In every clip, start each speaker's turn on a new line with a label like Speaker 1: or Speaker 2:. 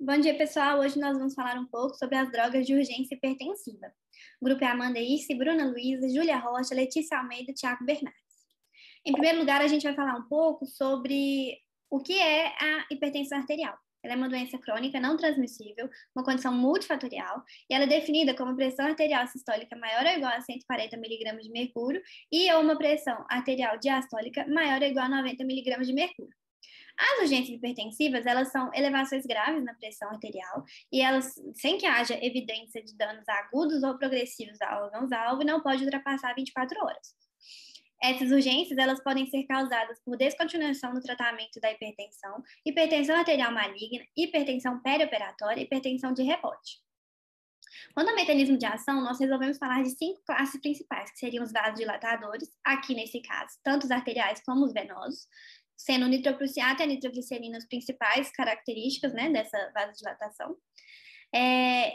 Speaker 1: Bom dia, pessoal. Hoje nós vamos falar um pouco sobre as drogas de urgência hipertensiva. O grupo é Amanda Irce, Bruna Luiza, Júlia Rocha, Letícia Almeida e Thiago Bernardes. Em primeiro lugar, a gente vai falar um pouco sobre o que é a hipertensão arterial. Ela é uma doença crônica não transmissível, uma condição multifatorial, e ela é definida como pressão arterial sistólica maior ou igual a 140 mg de mercúrio e ou uma pressão arterial diastólica maior ou igual a 90 mg de mercúrio. As urgências hipertensivas, elas são elevações graves na pressão arterial e elas, sem que haja evidência de danos agudos ou progressivos a órgãos-alvo, não pode ultrapassar 24 horas. Essas urgências, elas podem ser causadas por descontinuação no tratamento da hipertensão, hipertensão arterial maligna, hipertensão perioperatória e hipertensão de rebote. Quanto ao mecanismo de ação, nós resolvemos falar de 5 classes principais, que seriam os vasodilatadores, aqui nesse caso, tanto os arteriais como os venosos, sendo o nitroprusiato e a nitroglicerina as principais características, né, dessa vasodilatação.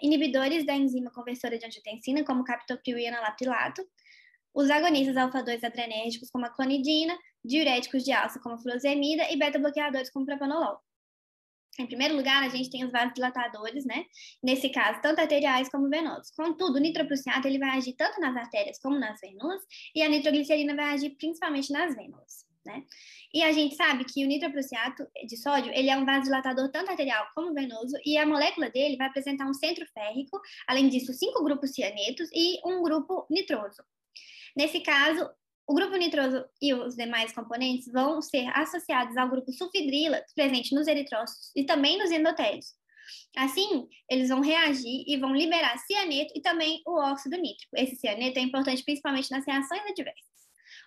Speaker 1: Inibidores da enzima conversora de angiotensina, como captopril e enalaprilato. Os agonistas alfa-2 adrenérgicos, como a clonidina, diuréticos de alça, como a furosemida, e beta-bloqueadores, como o propanolol. Em primeiro lugar, a gente tem os vasodilatadores, né? Nesse caso, tanto arteriais como venosos. Contudo, o nitroprusiato ele vai agir tanto nas artérias como nas vênulas, e a nitroglicerina vai agir principalmente nas vênulas, né? E a gente sabe que o nitroprusiato de sódio, ele é um vasodilatador tanto arterial como venoso, e a molécula dele vai apresentar um centro férrico, além disso, 5 grupos cianetos e um grupo nitroso. Nesse caso, o grupo nitroso e os demais componentes vão ser associados ao grupo sulfidrila, presente nos eritrócitos e também nos endotélios. Assim, eles vão reagir e vão liberar cianeto e também o óxido nítrico. Esse cianeto é importante principalmente nas reações adversas.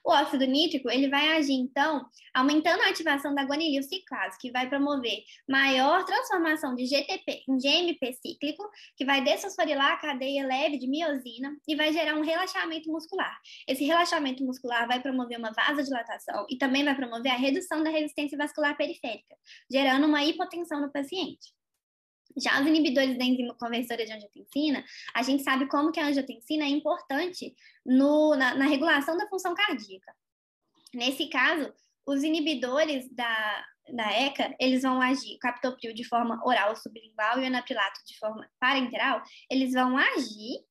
Speaker 1: O óxido nítrico, ele vai agir, então, aumentando a ativação da guanilil ciclase, que vai promover maior transformação de GTP em GMP cíclico, que vai desfosforilar a cadeia leve de miosina e vai gerar um relaxamento muscular. Esse relaxamento muscular vai promover uma vasodilatação e também vai promover a redução da resistência vascular periférica, gerando uma hipotensão no paciente. Já os inibidores da enzima conversora de angiotensina, a gente sabe como que a angiotensina é importante na regulação da função cardíaca. Nesse caso, os inibidores da ECA, eles vão agir, o captopril de forma oral ou sublingual e o anaprilato de forma parenteral, eles vão agir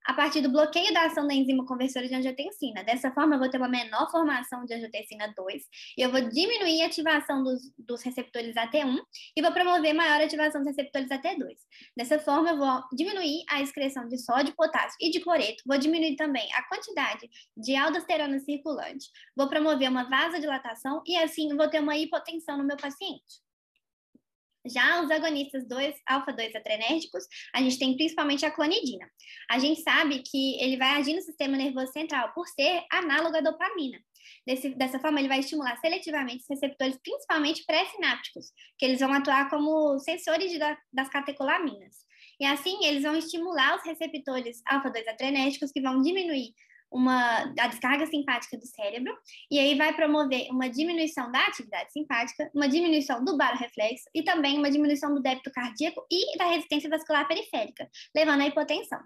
Speaker 1: a partir do bloqueio da ação da enzima conversora de angiotensina. Dessa forma, eu vou ter uma menor formação de angiotensina 2 e eu vou diminuir a ativação dos receptores AT1 e vou promover maior ativação dos receptores AT2. Dessa forma, eu vou diminuir a excreção de sódio, potássio e de cloreto, vou diminuir também a quantidade de aldosterona circulante, vou promover uma vasodilatação e assim eu vou ter uma hipotensão no meu paciente. Já os agonistas alfa-2 adrenérgicos, a gente tem principalmente a clonidina. A gente sabe que ele vai agir no sistema nervoso central por ser análogo à dopamina. Dessa forma, ele vai estimular seletivamente os receptores, principalmente pré-sinápticos, que eles vão atuar como sensores das catecolaminas. E assim, eles vão estimular os receptores alfa-2 adrenérgicos, que vão diminuir a descarga simpática do cérebro, e aí vai promover uma diminuição da atividade simpática, uma diminuição do barorreflexo e também uma diminuição do débito cardíaco e da resistência vascular periférica, levando à hipotensão.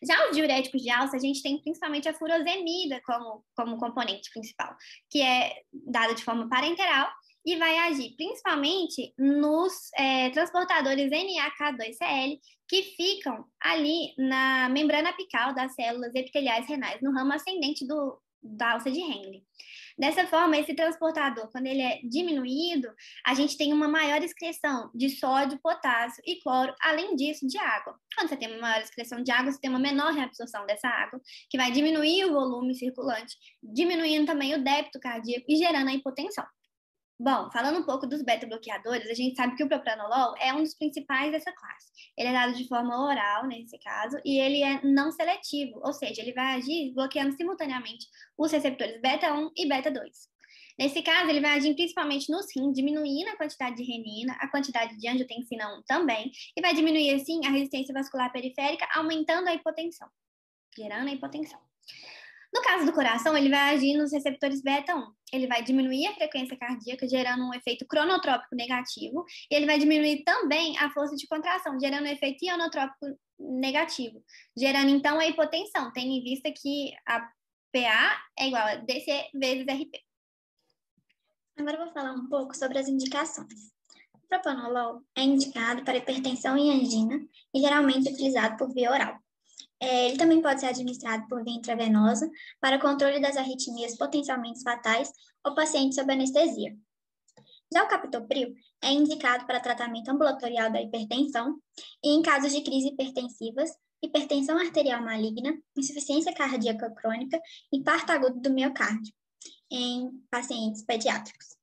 Speaker 1: Já os diuréticos de alça, a gente tem principalmente a furosemida como componente principal, que é dada de forma parenteral e vai agir principalmente nos transportadores NAK2Cl, que ficam ali na membrana apical das células epiteliais renais, no ramo ascendente da alça de Henle. Dessa forma, esse transportador, quando ele é diminuído, a gente tem uma maior excreção de sódio, potássio e cloro, além disso, de água. Quando você tem uma maior excreção de água, você tem uma menor reabsorção dessa água, que vai diminuir o volume circulante, diminuindo também o débito cardíaco e gerando a hipotensão. Bom, falando um pouco dos beta-bloqueadores, a gente sabe que o propranolol é um dos principais dessa classe. Ele é dado de forma oral, nesse caso, e ele é não seletivo, ou seja, ele vai agir bloqueando simultaneamente os receptores beta-1 e beta-2. Nesse caso, ele vai agir principalmente nos rins, diminuindo a quantidade de renina, a quantidade de angiotensina 1 também, e vai diminuir, assim, a resistência vascular periférica, aumentando a hipotensão, gerando a hipotensão. No caso do coração, ele vai agir nos receptores beta-1. Ele vai diminuir a frequência cardíaca, gerando um efeito cronotrópico negativo, e ele vai diminuir também a força de contração, gerando um efeito ionotrópico negativo, gerando então a hipotensão, tendo em vista que a PA é igual a DC vezes RP.
Speaker 2: Agora eu vou falar um pouco sobre as indicações. O propanolol é indicado para hipertensão e angina e geralmente utilizado por via oral. Ele também pode ser administrado por via intravenosa para controle das arritmias potencialmente fatais ou pacientes sob anestesia. Já o captopril é indicado para tratamento ambulatorial da hipertensão e em casos de crise hipertensivas, hipertensão arterial maligna, insuficiência cardíaca crônica e infarto agudo do miocárdio em pacientes pediátricos.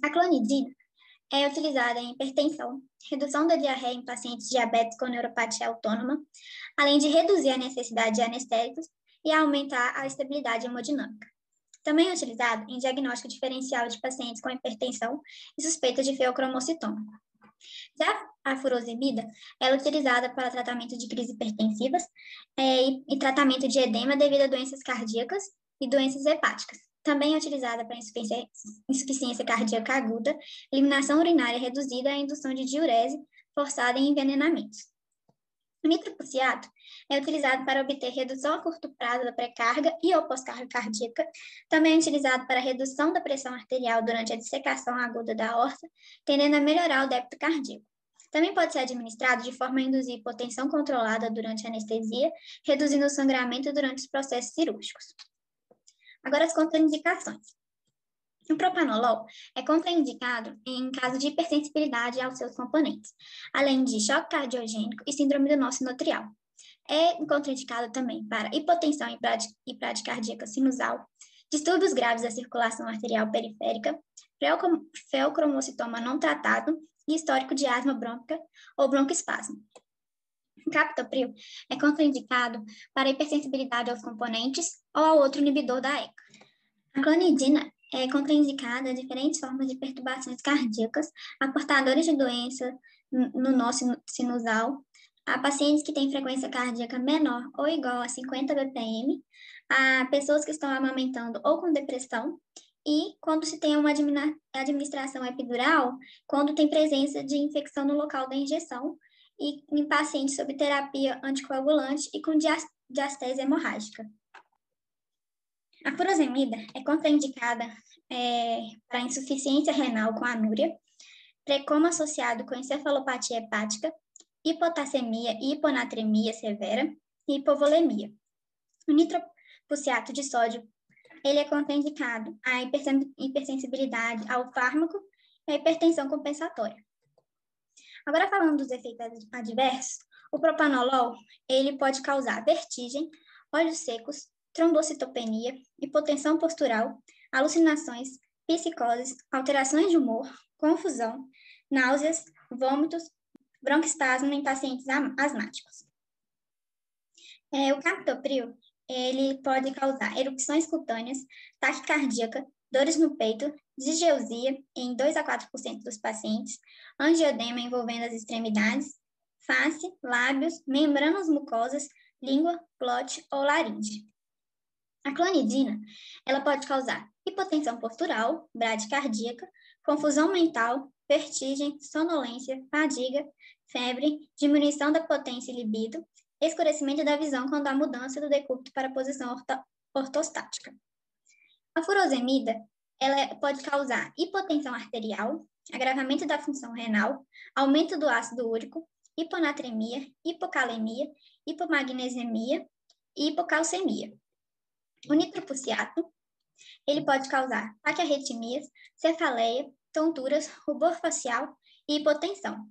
Speaker 2: A clonidina é utilizada em hipertensão, redução da diarreia em pacientes diabéticos com neuropatia autônoma, além de reduzir a necessidade de anestésicos e aumentar a estabilidade hemodinâmica. Também é utilizado em diagnóstico diferencial de pacientes com hipertensão e suspeita de feocromocitoma. Já a furosemida é utilizada para tratamento de crises hipertensivas e tratamento de edema devido a doenças cardíacas e doenças hepáticas. Também é utilizada para insuficiência cardíaca aguda, eliminação urinária reduzida e indução de diurese forçada em envenenamentos. O nitroprusiato é utilizado para obter redução a curto prazo da pré-carga e ou pós-carga cardíaca. Também é utilizado para redução da pressão arterial durante a dissecação aguda da aorta, tendendo a melhorar o débito cardíaco. Também pode ser administrado de forma a induzir hipotensão controlada durante a anestesia, reduzindo o sangramento durante os processos cirúrgicos. Agora, as contraindicações. O propanolol é contraindicado em caso de hipersensibilidade aos seus componentes, além de choque cardiogênico e síndrome do nó sinoatrial. É contraindicado também para hipotensão e bradicardíaca sinusal, distúrbios graves da circulação arterial periférica, feocromocitoma não tratado e histórico de asma brônquica ou broncoespasmo. O captopril é contraindicado para hipersensibilidade aos componentes ou ao outro inibidor da ECA. A clonidina é contraindicada a diferentes formas de perturbações cardíacas, a portadores de doença no nó sinusal, a pacientes que têm frequência cardíaca menor ou igual a 50 bpm, a pessoas que estão amamentando ou com depressão, e quando se tem uma administração epidural, quando tem presença de infecção no local da injeção, e em pacientes sob terapia anticoagulante e com diastese hemorrágica. A furosemida é contraindicada para insuficiência renal com anúria, precoma associado com encefalopatia hepática, hipotassemia e hiponatremia severa e hipovolemia. O nitroprusiato de sódio ele é contraindicado à hipersensibilidade ao fármaco e à hipertensão compensatória. Agora, falando dos efeitos adversos, o propanolol ele pode causar vertigem, olhos secos, trombocitopenia, hipotensão postural, alucinações, psicoses, alterações de humor, confusão, náuseas, vômitos, broncoespasmo em pacientes asmáticos. O captopril ele pode causar erupções cutâneas, taquicardíaca, dores no peito, disgeusia em 2 a 4% dos pacientes, angioedema envolvendo as extremidades, face, lábios, membranas mucosas, língua, glote ou laringe. A clonidina, ela pode causar hipotensão postural, bradicardíaca, confusão mental, vertigem, sonolência, fadiga, febre, diminuição da potência e libido, escurecimento da visão quando há mudança do decúbito para a posição ortostática. A furosemida, ela pode causar hipotensão arterial, agravamento da função renal, aumento do ácido úrico, hiponatremia, hipocalemia, hipomagnesemia e hipocalcemia. O nitroprusiato, ele pode causar taquiarritmias, cefaleia, tonturas, rubor facial e hipotensão.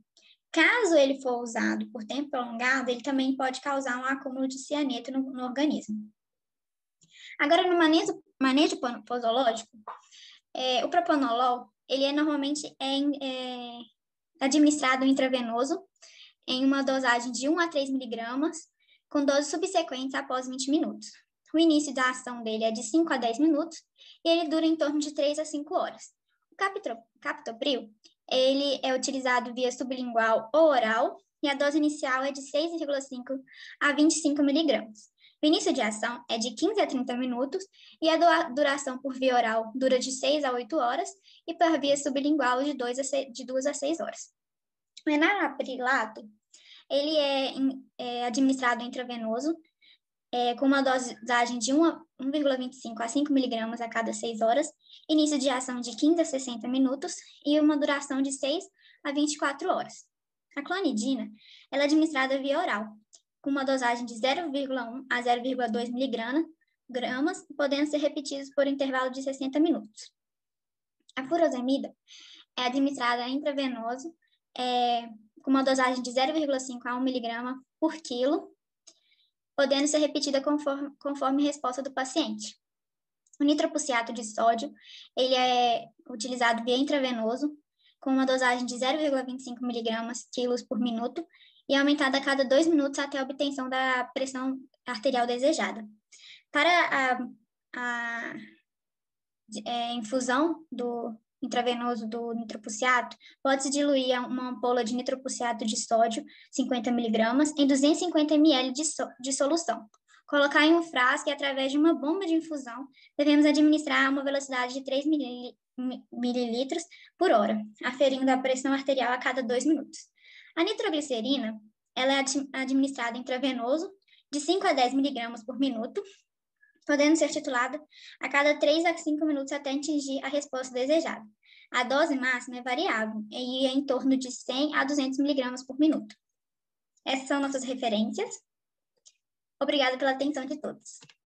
Speaker 2: Caso ele for usado por tempo prolongado, ele também pode causar um acúmulo de cianeto no organismo. Agora, no manejo posológico, o propanolol, ele normalmente administrado intravenoso em uma dosagem de 1 a 3 miligramas, com doses subsequentes após 20 minutos. O início da ação dele é de 5 a 10 minutos e ele dura em torno de 3 a 5 horas. O captopril, ele é utilizado via sublingual ou oral e a dose inicial é de 6,5 a 25 miligramas. O início de ação é de 15 a 30 minutos e a duração por via oral dura de 6 a 8 horas e por via sublingual de 2 a 6 horas. O enalaprilato, ele é administrado intravenoso com uma dosagem de 1,25 a 5 miligramas a cada 6 horas, início de ação de 15 a 60 minutos e uma duração de 6 a 24 horas. A clonidina ela é administrada via oral, com uma dosagem de 0,1 a 0,2 miligramas, podendo ser repetidos por intervalo de 60 minutos. A furosemida é administrada intravenoso, com uma dosagem de 0,5 a 1 miligrama por quilo, podendo ser repetida conforme resposta do paciente. O nitroprusiato de sódio, ele é utilizado via intravenoso, com uma dosagem de 0,25 miligramas quilos por minuto e é aumentada a cada 2 minutos até a obtenção da pressão arterial desejada. Para a infusão do intravenoso do nitroprusiato, pode-se diluir uma ampola de nitroprusiato de sódio, 50 miligramas, em 250 ml de solução. Colocar em um frasco e, através de uma bomba de infusão, devemos administrar a uma velocidade de 3 mililitros por hora, aferindo a pressão arterial a cada 2 minutos. A nitroglicerina ela é administrada intravenoso, de 5 a 10 miligramas por minuto, podendo ser titulada a cada 3 a 5 minutos até atingir a resposta desejada. A dose máxima é variável e é em torno de 100 a 200 miligramas por minuto. Essas são nossas referências. Obrigada pela atenção de todos.